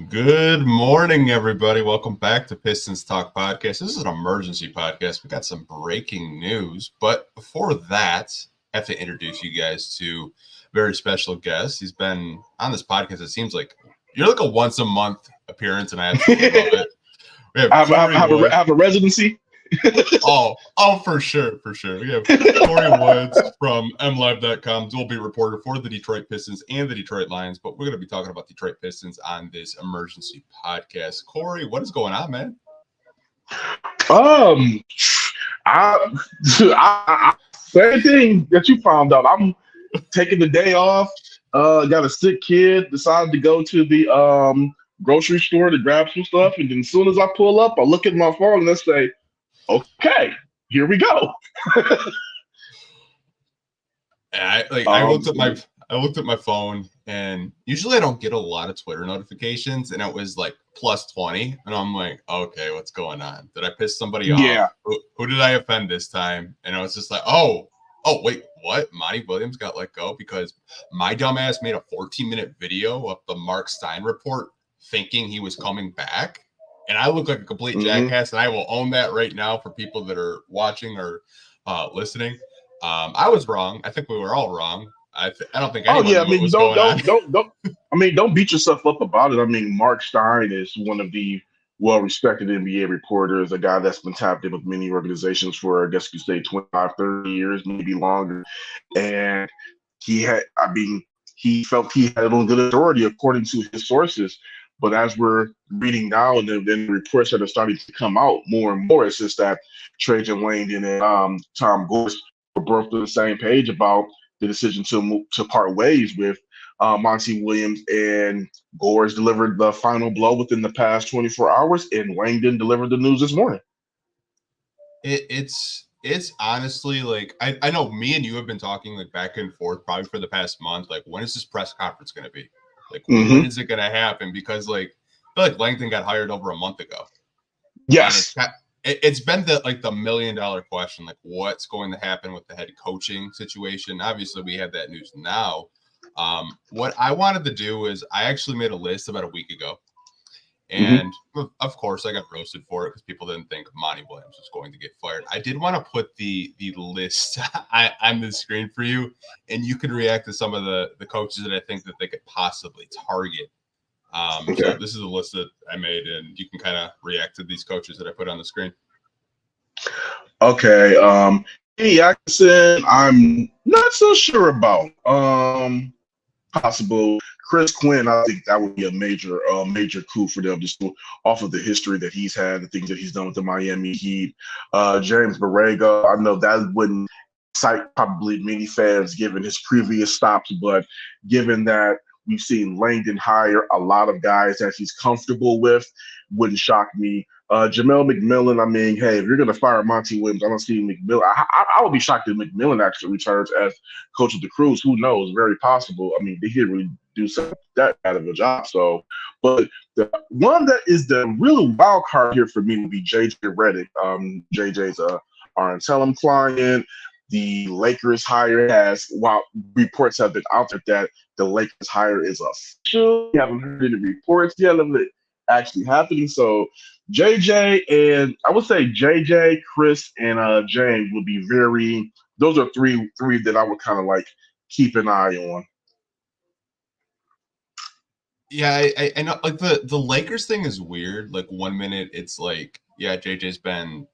Good morning, everybody. Welcome back to Pistons Talk Podcast. This is an emergency podcast. We got some breaking news, but before that, I have to introduce you guys to a very special guest. He's been on this podcast. It seems like you're like a once a month appearance, and I absolutely love it. We have Kory Woods. I have a residency. Oh, for sure. We have Kory Woods from M-Live.com, dual beat reporter for the Detroit Pistons and the Detroit Lions, but we're going to be talking about Detroit Pistons on this emergency podcast. Kory, what is going on, man? Same thing that you found out. I'm taking the day off. Got a sick kid. Decided to go to the grocery store to grab some stuff, and then as soon as I pull up, I look at my phone and I say, "Okay, here we go." I looked at my phone, and usually I don't get a lot of Twitter notifications, and it was like plus 20, and I'm like, okay, what's going on? Did I piss somebody off? Yeah. Who did I offend this time? And I was just like, oh wait, what? Monty Williams got let go because my dumbass made a 14-minute video of the Mark Stein report thinking he was coming back. And I look like a complete jackass, and I will own that right now for people that are watching or listening. I was wrong. I think we were all wrong. I don't think anyone knew what was going on. Don't beat yourself up about it. I mean, Mark Stein is one of the well-respected NBA reporters, a guy that's been tapped in with many organizations for, I guess you could say, 25, 30 years, maybe longer. And he felt he had on good authority according to his sources. But as we're reading now, and then the reports that are starting to come out more and more, it's just that Trajan Langdon and Tom Gorst were both on the same page about the decision to part ways with Monty Williams, and Gorst delivered the final blow within the past 24 hours, and Langdon delivered the news this morning. It's honestly like I know me and you have been talking like back and forth probably for the past month. Like, when is this press conference going to be? Like, when is it going to happen? Because like I feel like Langdon got hired over a month ago. Yes. It's been the $1 million question, like what's going to happen with the head coaching situation. Obviously, we have that news now. What I wanted to do is I actually made a list about a week ago. And of course, I got roasted for it because people didn't think Monty Williams was going to get fired. I did want to put the list on the screen for you, and you could react to some of the coaches that I think that they could possibly target. So this is a list that I made, and you can kind of react to these coaches that I put on the screen. Okay. Kenny Atkinson, I'm not so sure about. Possible. Chris Quinn, I think that would be a major coup for them, just off of the history that he's had, the things that he's done with the Miami Heat. James Borrego, I know that wouldn't excite probably many fans given his previous stops, but given that we've seen Langdon hire a lot of guys that he's comfortable with, wouldn't shock me. Jamel McMillan, I mean, hey, if you're going to fire Monty Williams, I don't see McMillan. I would be shocked if McMillan actually returns as coach of the Crews. Who knows? Very possible. I mean, they didn't really do that bad of a job. So, but the one that is the really wild card here for me would be JJ Redick. JJ's a R&L client. The Lakers hire while reports have been out there that the Lakers hire is official. We haven't heard any reports yet of it actually happening. So JJ, and I would say JJ, Chris, and James would be those are three that I would kind of like keep an eye on. Yeah, I know, like the Lakers thing is weird. Like 1 minute it's like, yeah, JJ's been,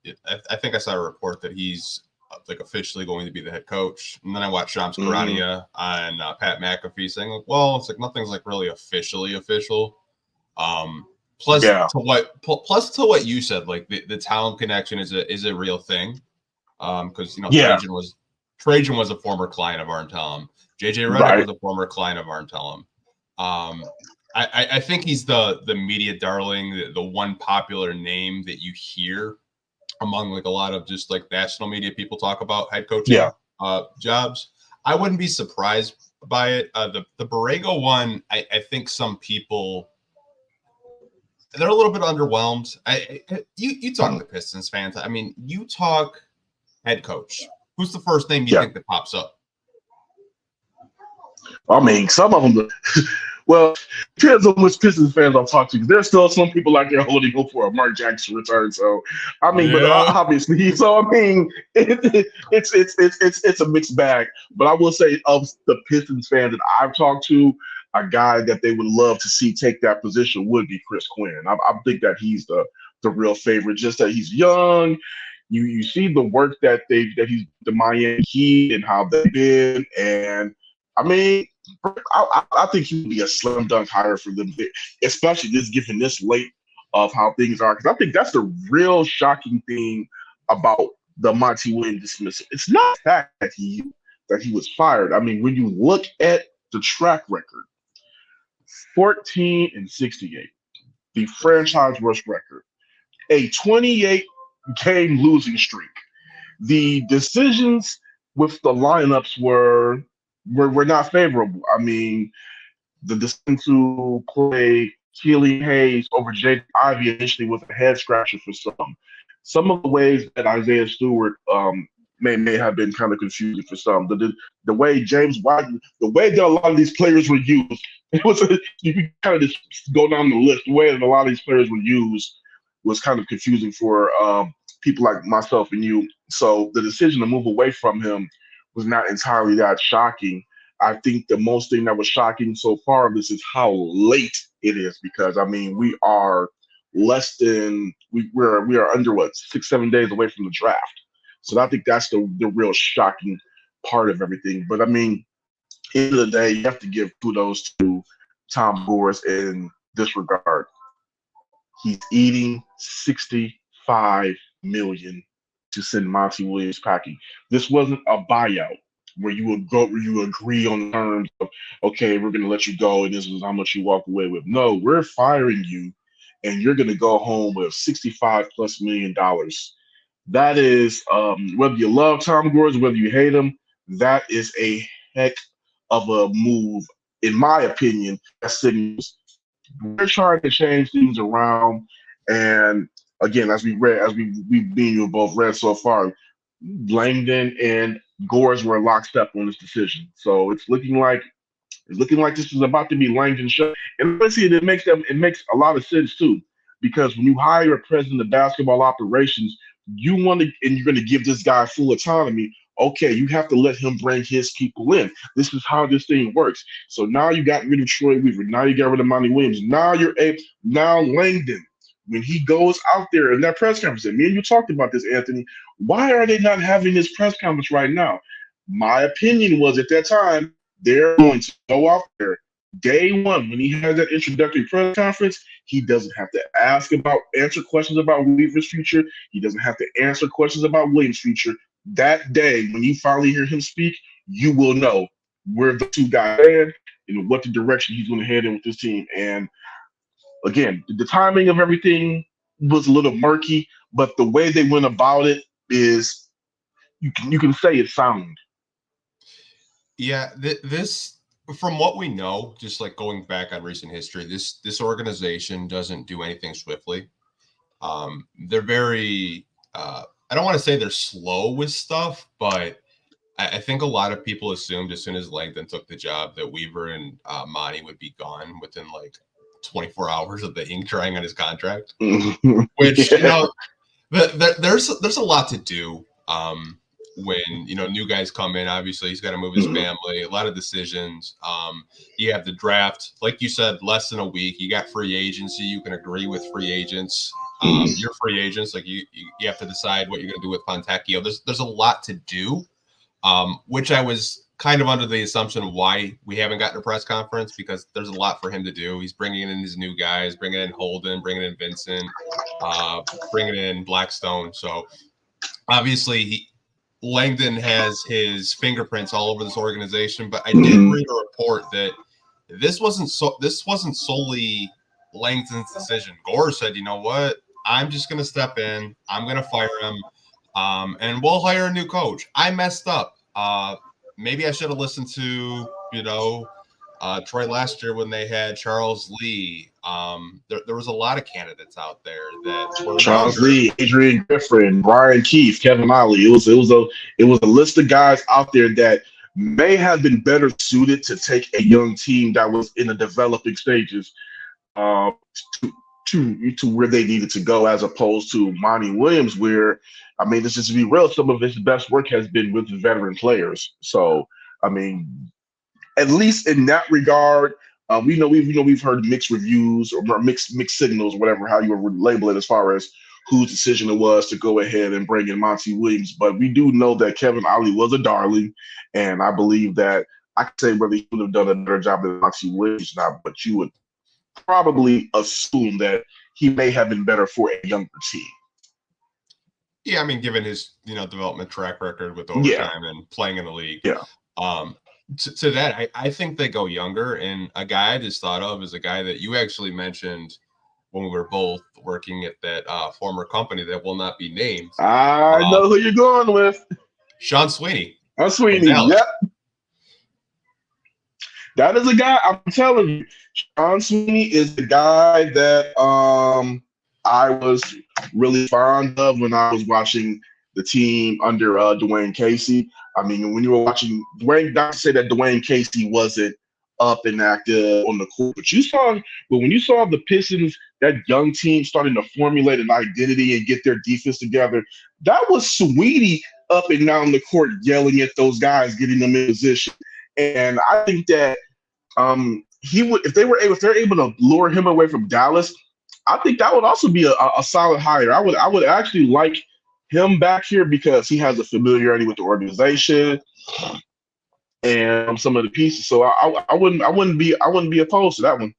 I think I saw a report that he's like officially going to be the head coach. And then I watched Shams Charania on Pat McAfee saying, like, well, it's like nothing's like really officially official. Plus to what you said, like the talent connection is a real thing. Because Trajan was a former client of R&L. JJ Redick was a former client of R&L. I think he's the media darling, the one popular name that you hear among like a lot of just like national media people talk about head coaching jobs. I wouldn't be surprised by it. The Borrego one, I think some people, they're a little bit underwhelmed. You talk to Pistons fans. I mean, you talk head coach. Who's the first name you think that pops up? I mean, some of them. Well, depends on which Pistons fans I'm talking to. There's still some people out there holding hope for a Mark Jackson return. So, I mean, but Yeah. obviously, so I mean, it's a mixed bag. But I will say, of the Pistons fans that I've talked to, a guy that they would love to see take that position would be Chris Quinn. I think that he's the real favorite. Just that he's young. You see the work that he's the Miami Heat and how they've been, and I mean. I think he would be a slam dunk hire for them, especially just given this late of how things are. Because I think that's the real shocking thing about the Monty Williams dismissal. It's not the fact that he was fired. I mean, when you look at the track record, 14-68, the franchise worst record, a 28 game losing streak. The decisions with the lineups were not favorable. I mean, the decision to play Keely Hayes over Jake Ivey initially was a head scratcher for some. Some of the ways that Isaiah Stewart may have been kind of confusing for some. The way James White, the way that a lot of these players were used, it was you can kind of just go down the list. The way that a lot of these players were used was kind of confusing for people like myself and you. So the decision to move away from him was not entirely that shocking. I think the most thing that was shocking so far of this is how late it is, because I mean we are we are under 6-7 days away from the draft. So I think that's the real shocking part of everything. But I mean, end of the day, you have to give kudos to Tom Gores in this regard. He's eating $65 million to send Monty Williams packing. This wasn't a buyout where you agree on terms of, okay, we're going to let you go and this is how much you walk away with. No, we're firing you and you're going to go home with $65+ million. That is, whether you love Tom Gores, whether you hate him, that is a heck of a move, in my opinion. That signals we're trying to change things around. And again, as we you both read so far, Langdon and Gores were lockstep on this decision. So it's looking like this is about to be Langdon's show. And honestly, it makes a lot of sense too, because when you hire a president of basketball operations, you want to, and you're going to give this guy full autonomy. Okay, you have to let him bring his people in. This is how this thing works. So now you got rid of Troy Weaver. Now you got rid of Monty Williams. Now now Langdon, when he goes out there in that press conference, and me and you talked about this, Anthony, why are they not having this press conference right now? My opinion was at that time, they're going to go out there day one when he has that introductory press conference. He doesn't have to answer questions about Weaver's future. He doesn't have to answer questions about Williams' future. That day, when you finally hear him speak, you will know where the two guys stand and what the direction he's going to head in with this team. And again, the timing of everything was a little murky, but the way they went about it is you can say it's sound. Yeah, this, from what we know, just like going back on recent history, this organization doesn't do anything swiftly. They're very I don't want to say they're slow with stuff, but I think a lot of people assumed as soon as Langdon took the job that Weaver and Monty would be gone within like 24 hours of the ink drying on his contract. Which, you know, there's a lot to do when, you know, new guys come in. Obviously, he's got to move his family, a lot of decisions. You have the draft, like you said, less than a week. You got free agency. You can agree with free agents. You're free agents. Like you have to decide what you're going to do with Fontecchio. There's a lot to do, which I was kind of under the assumption of why we haven't gotten a press conference, because there's a lot for him to do. He's bringing in these new guys, bringing in Holden, bringing in Vincent, bringing in Blackstone. So obviously Langdon has his fingerprints all over this organization, but I did read a report that this wasn't solely Langdon's decision. Gore said, you know what? I'm just going to step in. I'm going to fire him, and we'll hire a new coach. I messed up. Maybe I should have listened to, you know, Troy last year when they had Charles Lee. There was a lot of candidates out there that were Charles Lee, Adrian Griffin, Brian Keefe, Kevin Ollie. It was a list of guys out there that may have been better suited to take a young team that was in the developing stages uh, to, to where they needed to go, as opposed to Monty Williams, where, I mean, let's just be real, some of his best work has been with veteran players. So, I mean, at least in that regard, we've heard mixed reviews or mixed signals, whatever how you would label it, as far as whose decision it was to go ahead and bring in Monty Williams. But we do know that Kevin Ollie was a darling, and I believe that I could say whether he would have done a better job than Monty Williams or not, but you would probably assume that he may have been better for a younger team. Yeah, I mean, given his development track record with overtime and playing in the league. Yeah. To that, I think they go younger. And a guy I just thought of is a guy that you actually mentioned when we were both working at that former company that will not be named. I know who you're going with. Sean Sweeney. Sweeney, yep. That is a guy, I'm telling you, Sean Sweeney is the guy that I was really fond of when I was watching the team under Dwayne Casey. I mean, when you were watching Dwayne, not to say that Dwayne Casey wasn't up and active on the court, but when you saw the Pistons, that young team starting to formulate an identity and get their defense together, that was Sweeney up and down the court yelling at those guys, getting them in position. And I think that he would, if they're able to lure him away from Dallas, I think that would also be a solid hire. I would actually like him back here because he has a familiarity with the organization and some of the pieces. So I wouldn't be opposed to that one.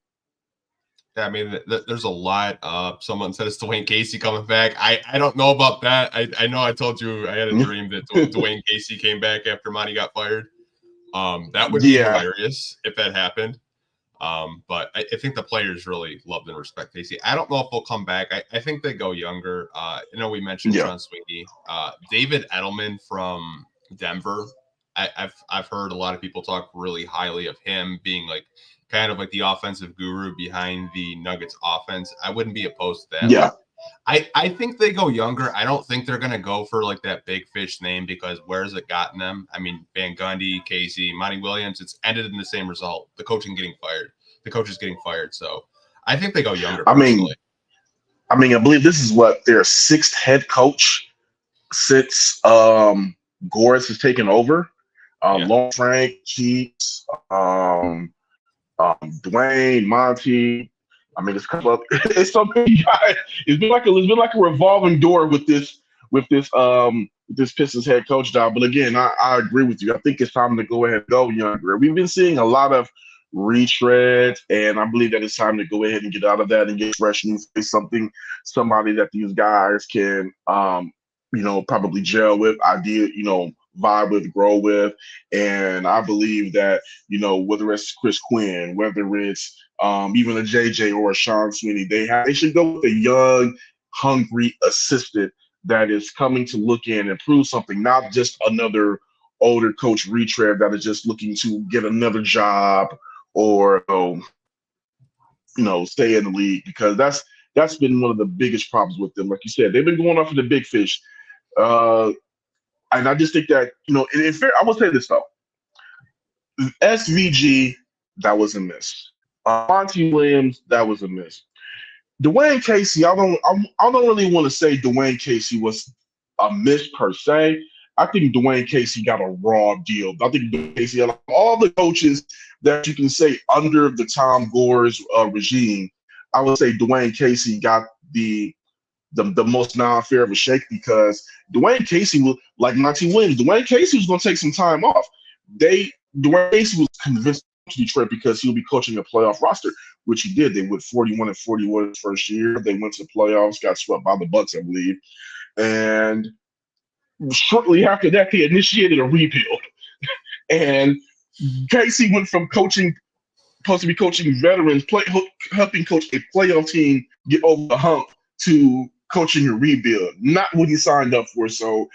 Yeah, I mean, there's a lot. Someone said it's Dwayne Casey coming back. I don't know about that. I know I told you I had a dream that Dwayne Casey came back after Monty got fired. That would be hilarious if that happened. But I think the players really loved and respect Casey. I don't know if they'll come back. I think they go younger. We mentioned Sean Sweeney, David Edelman from Denver. I've heard a lot of people talk really highly of him being like kind of like the offensive guru behind the Nuggets offense. I wouldn't be opposed to that. Yeah. I think they go younger. I don't think they're going to go for like that big fish name, because where's it gotten them? I mean, Van Gundy, Casey, Monty Williams, it's ended in the same result. The coach is getting fired. So I think they go younger. I mean, I believe this is what their sixth head coach since Goris has taken over. Long Frank, Keats, Dwayne, Monty. I mean, it's so many guys. It's been like a revolving door with this Pistons head coach job. But again, I agree with you. I think it's time to go ahead and go younger. We've been seeing a lot of retreads, and I believe that it's time to go ahead and get out of that and get fresh new face, somebody that these guys can probably gel with, vibe with, grow with. And I believe that, whether it's Chris Quinn, whether it's even a JJ or a Sean Sweeney, they should go with a young, hungry assistant that is coming to look in and prove something, not just another older coach retread that is just looking to get another job or stay in the league, because that's been one of the biggest problems with them. Like you said, they've been going off of the big fish. And I just think that, in fair, I will say this though. SVG, that was a miss. Monty Williams, that was a miss. Dwayne Casey, I don't really want to say Dwayne Casey was a miss per se. I think Dwayne Casey got a raw deal. I think Dwayne Casey, out of all the coaches that you can say under the Tom Gores regime, I would say Dwayne Casey got the most non-fair of a shake, because Dwayne Casey was like Monty Williams. Dwayne Casey was going to take some time off. Dwayne Casey was convinced to Detroit because he'll be coaching a playoff roster, which he did. They went 41-41 his first year. They went to the playoffs, got swept by the Bucks, I believe. And shortly after that, they initiated a rebuild. And Casey went from supposed to be coaching veterans, helping coach a playoff team get over the hump, to coaching a rebuild, not what he signed up for. So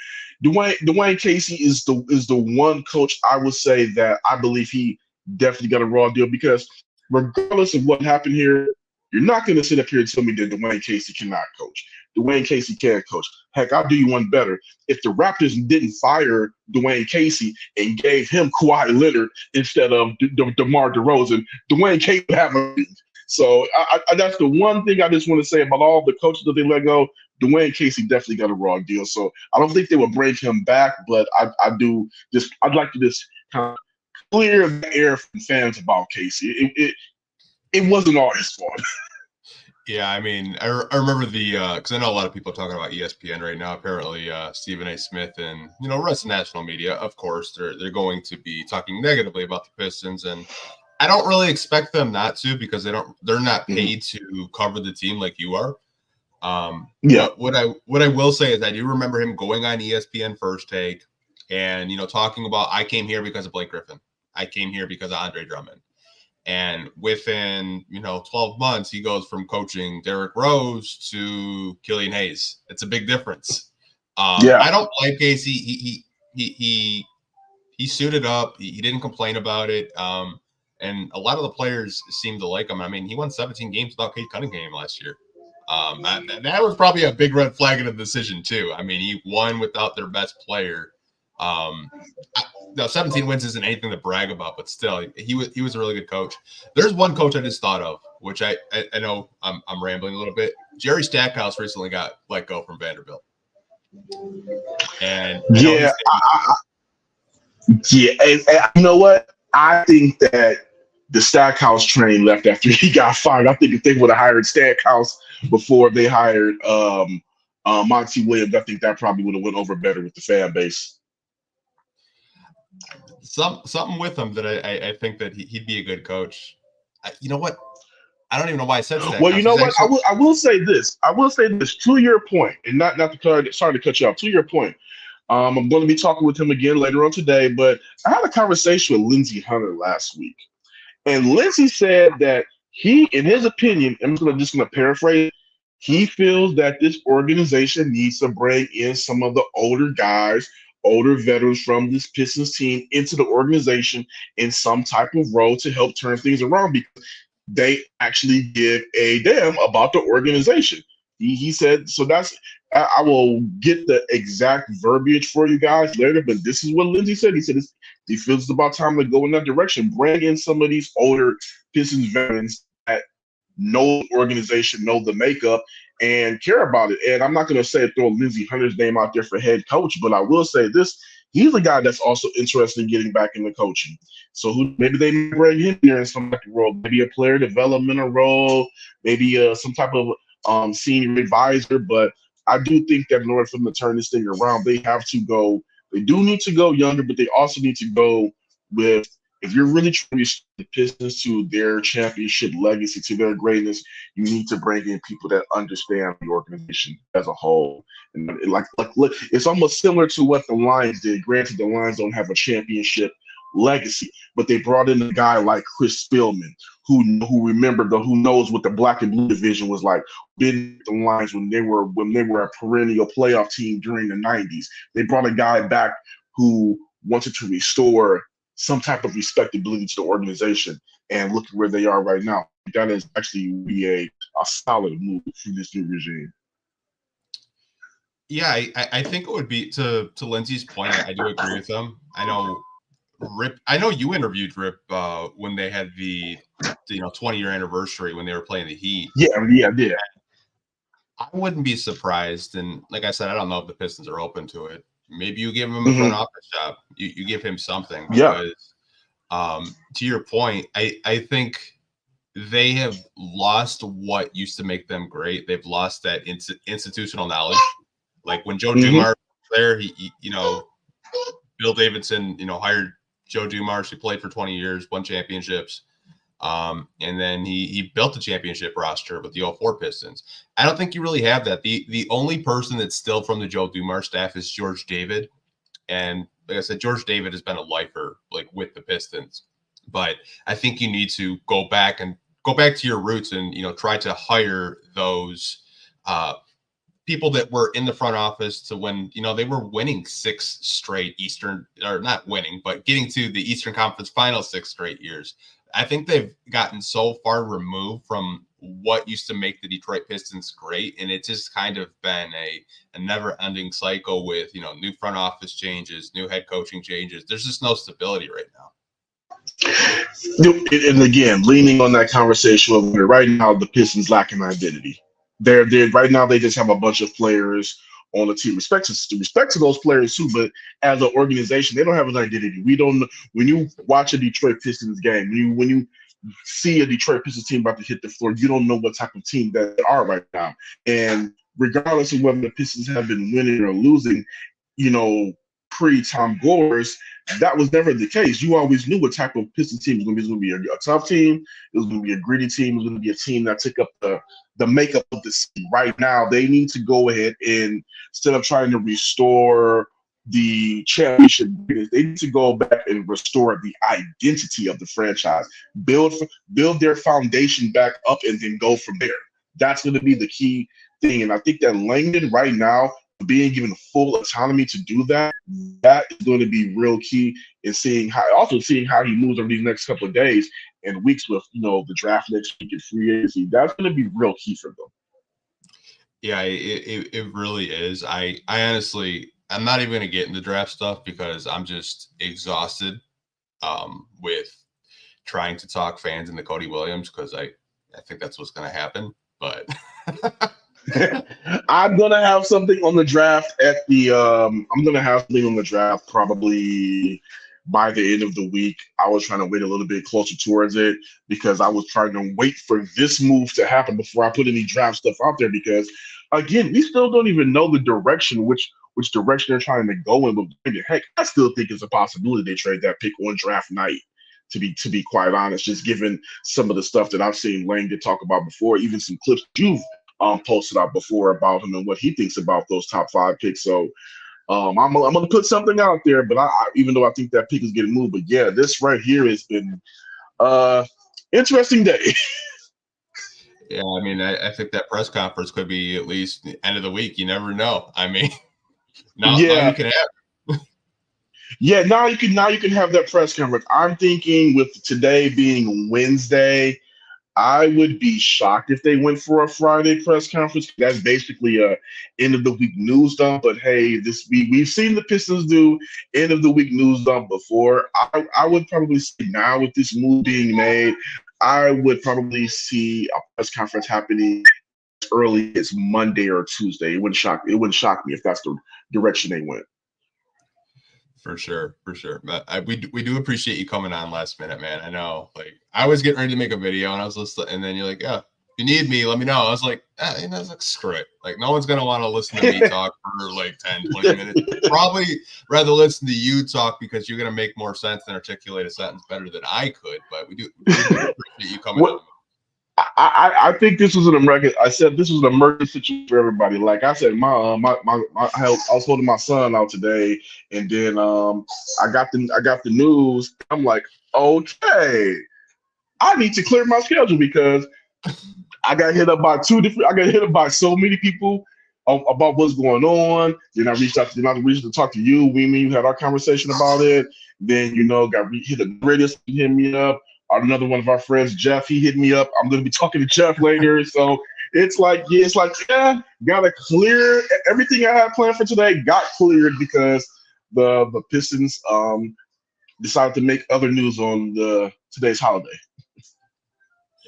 Dwayne Casey is the one coach I would say that I believe he definitely got a raw deal, because regardless of what happened here, You're not going to sit up here and tell me that Dwayne Casey cannot coach. Dwayne Casey can coach. Heck, I'll do you one better. If the Raptors didn't fire Dwayne Casey and gave him Kawhi Leonard instead of DeMar DeRozan, Dwayne Casey would have a league. So that's the one thing I just want to say about all the coaches that they let go. Dwayne Casey definitely got a raw deal. So I don't think they would bring him back, but I'd like to just kind of clear the air from fans about Casey. It wasn't all his fault. Yeah, I mean, I remember because I know a lot of people are talking about ESPN right now. Apparently, Stephen A. Smith and the rest of national media, of course, they're going to be talking negatively about the Pistons, and I don't really expect them not to because they're not paid to cover the team like you are. Yeah. What I will say is I do remember him going on ESPN First Take and talking about I came here because of Blake Griffin. I came here because of Andre Drummond. And within 12 months, he goes from coaching Derrick Rose to Killian Hayes. It's a big difference. I don't like Casey. He suited up. He didn't complain about it. And a lot of the players seem to like him. I mean, he won 17 games without Cade Cunningham last year. That was probably a big red flag in the decision too. I mean, he won without their best player. 17 wins isn't anything to brag about, but still, he was a really good coach. There's one coach I just thought of, which I know I'm rambling a little bit. Jerry Stackhouse recently got let go from Vanderbilt, and and you know what? I think that the Stackhouse train left after he got fired. I think if they would have hired Stackhouse before they hired Monty Williams, I think that probably would have went over better with the fan base. Something with him that I think that he'd be a good coach. You know what? I don't even know why I said that. Well, you know what? I will say this. To your point, and not to sorry to cut you off. To your point, I'm going to be talking with him again later on today. But I had a conversation with Lindsey Hunter last week, and Lindsey said that he, in his opinion, I'm just going to paraphrase. He feels that this organization needs to bring in some of the older guys, older veterans from this Pistons team into the organization in some type of role to help turn things around because they actually give a damn about the organization. He said, so I will get the exact verbiage for you guys later, but this is what Lindsey said. He said he feels it's about time to go in that direction. Bring in some of these older Pistons veterans that know the organization, know the makeup, and care about it. And I'm not going to throw Lindsey Hunter's name out there for head coach, but I will say this. He's a guy that's also interested in getting back into coaching. So maybe they bring him here in some type of role, maybe a player developmental role, maybe some type of senior advisor. But I do think that in order for them to turn this thing around, they do need to go younger, but they also need to go with, if you're really trying to restore the Pistons to their championship legacy, to their greatness, you need to bring in people that understand the organization as a whole. And look, it's almost similar to what the Lions did. Granted, the Lions don't have a championship legacy, but they brought in a guy like Chris Spielman, who knows what the black and blue division was like. Been the Lions when they were a perennial playoff team during the 90s. They brought a guy back who wanted to restore some type of respectability to the organization, and look at where they are right now. That is actually be a solid move for this new regime. Yeah, I think it would be to Lindsey's point. I do agree with him. I know you interviewed Rip when they had the 20-year anniversary when they were playing the Heat. Yeah, I did. I wouldn't be surprised, and like I said, I don't know if the Pistons are open to it. Maybe you give him a front office job. You give him something. Because, to your point, I think they have lost what used to make them great. They've lost that institutional knowledge. Like when Joe Dumars was there, he Bill Davidson, hired Joe Dumars. He played for 20 years, won championships. And then he built a championship roster with the 04 Pistons. I don't think you really have that. The only person that's still from the Joe Dumars staff is George David. And like I said, George David has been a lifer with the Pistons. But I think you need to go back to your roots and try to hire those people that were in the front office to when they were winning 6 straight Eastern, or not winning, but getting to the Eastern Conference Finals 6 straight years. I think they've gotten so far removed from what used to make the Detroit Pistons great, and it's just kind of been a never-ending cycle with, new front office changes, new head coaching changes. There's just no stability right now. And again, leaning on that conversation, right now the Pistons lack an identity. They're right now they just have a bunch of players on the team. Respect to those players too, but as an organization, they don't have an identity. We don't. When you watch a Detroit Pistons game, when you see a Detroit Pistons team about to hit the floor, you don't know what type of team that they are right now. And regardless of whether the Pistons have been winning or losing, pre-Tom Gores, that was never the case. You always knew what type of Pistons team was going to be. It was going to be a tough team. It was going to be a gritty team. It was going to be a team that took up the makeup of the team. Right now, they need to go ahead and, instead of trying to restore the championship, they need to go back and restore the identity of the franchise. Build their foundation back up and then go from there. That's going to be the key thing. And I think that Langdon right now, being given full autonomy to do that is going to be real key in seeing how he moves over these next couple of days and weeks with, the draft next week and free agency. That's going to be real key for them. Yeah, it really is. I honestly, I'm not even going to get into draft stuff because I'm just exhausted with trying to talk fans into Kory Williams, because I think that's what's going to happen. But I'm gonna have something on the draft probably by the end of the week. I was trying to wait a little bit closer towards it because I was trying to wait for this move to happen before I put any draft stuff out there, because again, we still don't even know the direction, which direction they're trying to go in. But heck, I still think it's a possibility they trade that pick on draft night, to be quite honest, just given some of the stuff that I've seen Langdon talk about before, even some clips you've posted out before about him and what he thinks about those top 5 picks. So I'm gonna put something out there, but I even though I think that pick is getting moved, but yeah, this right here has been interesting day. Yeah, I mean, I think that press conference could be at least the end of the week. You never know. I mean, now you can have. Yeah, now you can have that press conference. I'm thinking with today being Wednesday, I would be shocked if they went for a Friday press conference. That's basically a end of the week news dump. But hey, we've seen the Pistons do end of the week news dump before. I would probably say now with this move being made, I would probably see a press conference happening as early as Monday or Tuesday. It wouldn't shock me if that's the direction they went. For sure. But we do appreciate you coming on last minute, man. I know, like, I was getting ready to make a video and I was listening, and then you're like, yeah, if you need me, let me know. I was like, I was like, screw it. Like, no one's going to want to listen to me talk for like 10, 20 minutes. Probably rather listen to you talk, because you're going to make more sense and articulate a sentence better than I could. But we do appreciate you coming on. I think this was an emergency. I said this was an emergency situation for everybody. Like I said, I was holding my son out today, and then I got the news. I'm like, okay, I need to clear my schedule because I got hit up by so many people about what's going on. Then I reached out to talk to you. We had our conversation about it. Then got hit the radio hit me up. Another one of our friends, Jeff, he hit me up. I'm going to be talking to Jeff later. So it's like, gotta clear everything I had planned for today. Got cleared because the Pistons decided to make other news on today's holiday.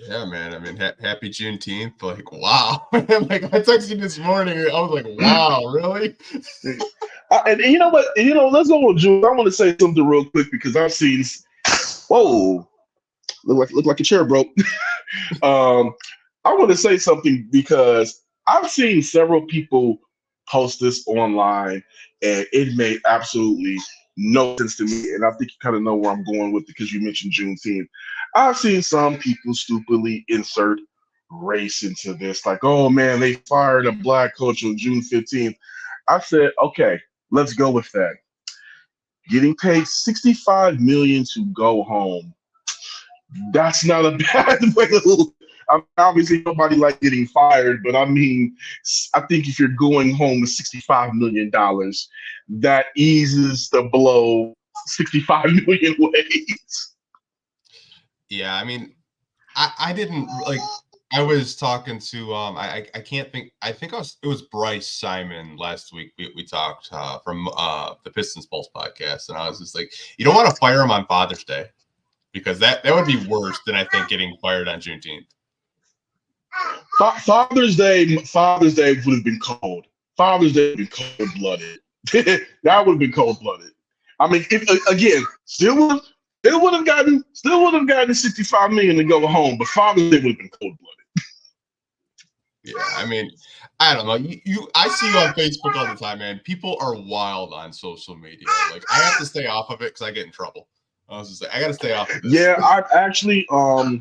Yeah, man. I mean, happy Juneteenth. Like, wow. Like, I texted you this morning. I was like, wow, really? And you know what? Let's go with June. I want to say something real quick because I've seen. Whoa. Look like a chair broke. I want to say something because I've seen several people post this online, and it made absolutely no sense to me. And I think you kind of know where I'm going with it because you mentioned Juneteenth. I've seen some people stupidly insert race into this, like, oh man, they fired a black coach on June 15th. I said, okay, let's go with that. Getting paid $65 million to go home. That's not a bad way to. I mean, obviously, nobody likes getting fired, but I mean, I think if you're going home with $65 million, that eases the blow 65 million ways. Yeah, I mean, I didn't like. I was talking to I can't think it was Bryce Simon last week. We talked from the Pistons Pulse podcast, and I was just like, you don't want to fire him on Father's Day because that would be worse than I think getting fired on Juneteenth. Father's Day would have been cold. Father's Day would have been cold blooded. That would have been cold blooded. I mean, again, still would have gotten 65 million to go home, but Father's Day would have been cold blooded. Yeah, I mean, I don't know. I see you on Facebook all the time, man. People are wild on social media. Like, I have to stay off of it because I get in trouble. I was just like, I got to stay off of this. Yeah, I actually, I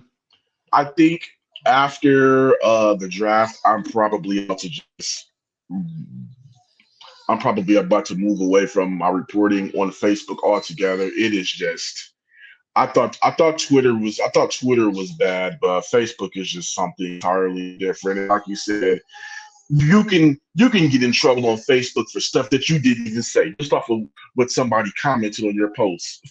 think after the draft, I'm probably about to move away from my reporting on Facebook altogether. It is just. I thought Twitter was bad, but Facebook is just something entirely different. And like you said, you can get in trouble on Facebook for stuff that you didn't even say, just off of what somebody commented on your post.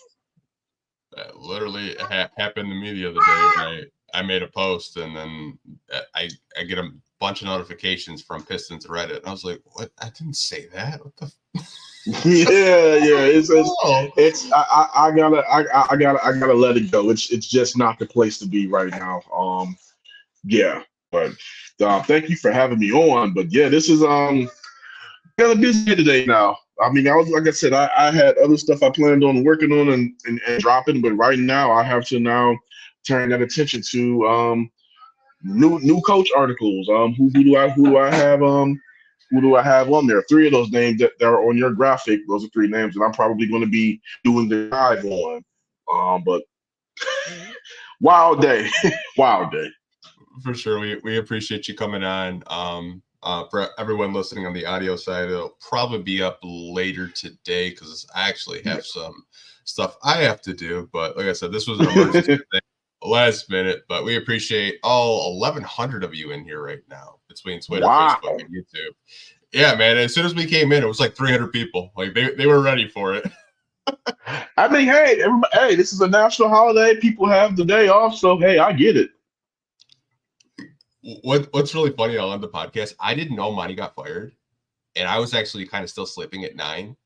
That literally happened to me the other day when I made a post, and then I get a bunch of notifications from Pistons Reddit. And I was like, "What? I didn't say that. What the?" Yeah. It's I gotta let it go. It's just not the place to be right now. Yeah, but thank you for having me on. But yeah, this is got a busy day today now. I mean, I was like I said, I had other stuff I planned on working on and dropping, but right now I have to now turn that attention to new coach articles. Who do I have on there? 3 of those names that are on your graphic. Those are 3 names that I'm probably going to be doing the dive on. But wild day, wild day. For sure, we appreciate you coming on. For everyone listening on the audio side, it'll probably be up later today because I actually have some stuff I have to do. But like I said, this was an emergency thing. Last minute, but we appreciate all 1,100 of you in here right now between Twitter, Facebook, and YouTube. Yeah, man. As soon as we came in, it was like 300 people. Like they were ready for it. I mean, hey, this is a national holiday. People have the day off, so hey, I get it. What's really funny? I'll end the podcast. I didn't know Monty got fired, and I was actually kind of still sleeping at 9,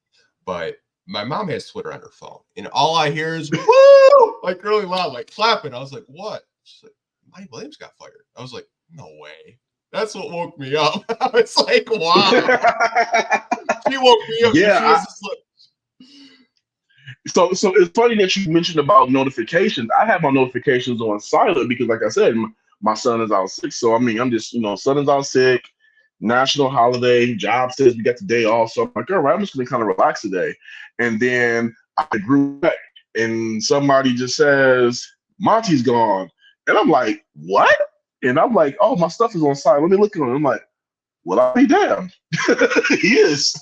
but my mom has Twitter on her phone, and all I hear is woo, like really loud, like clapping. I was like, "What?" She's like, "Monty Williams got fired." I was like, "No way!" That's what woke me up. I was like, "Wow!" She woke me up. Yeah. So it's funny that you mentioned about notifications. I have my notifications on silent because, like I said, my son is out sick. So I mean, I'm just son is out sick. National holiday, job says we got the day off. So I'm like, all right, I'm just gonna kind of relax today. And then I grew back and somebody just says, Monty's gone. And I'm like, what? And I'm like, oh, my stuff is on silent. Let me look at him. I'm like, well, I'll be damned. He is.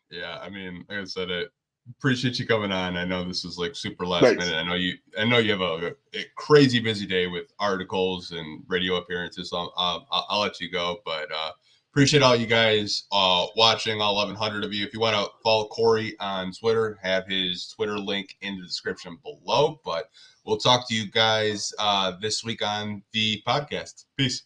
Yeah, I mean, like I said, I appreciate you coming on. I know this is like super last minute. I know you have a crazy busy day with articles and radio appearances. So I'll let you go, but appreciate all you guys watching, all 1,100 of you. If you want to follow Kory on Twitter, have his Twitter link in the description below. But we'll talk to you guys this week on the podcast. Peace.